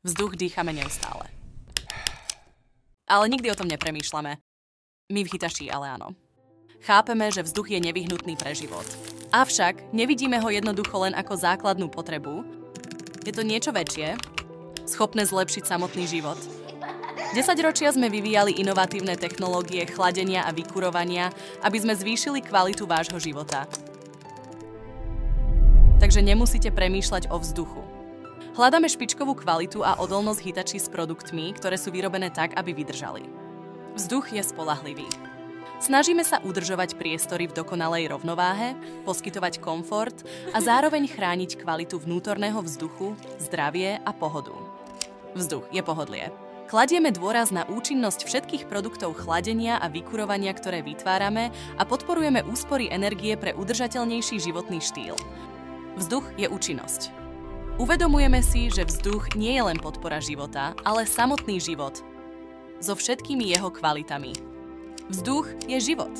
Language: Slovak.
Vzduch dýchame neustále. Ale nikdy o tom nepremýšľame. My v Hitachi ale áno. Chápeme, že vzduch je nevyhnutný pre život. Avšak nevidíme ho jednoducho len ako základnú potrebu. Je to niečo väčšie, schopné zlepšiť samotný život. 10 ročia sme vyvíjali inovatívne technológie chladenia a vykurovania, aby sme zvýšili kvalitu vášho života. Takže nemusíte premýšľať o vzduchu. Hľadáme špičkovú kvalitu a odolnosť Hitachi s produktmi, ktoré sú vyrobené tak, aby vydržali. Vzduch je spoľahlivý. Snažíme sa udržovať priestory v dokonalej rovnováhe, poskytovať komfort a zároveň chrániť kvalitu vnútorného vzduchu, zdravie a pohodu. Vzduch je pohodlie. Kladieme dôraz na účinnosť všetkých produktov chladenia a vykurovania, ktoré vytvárame, a podporujeme úspory energie pre udržateľnejší životný štýl. Vzduch je účinnosť. Uvedomujeme si, že vzduch nie je len podpora života, ale samotný život so všetkými jeho kvalitami. Vzduch je život.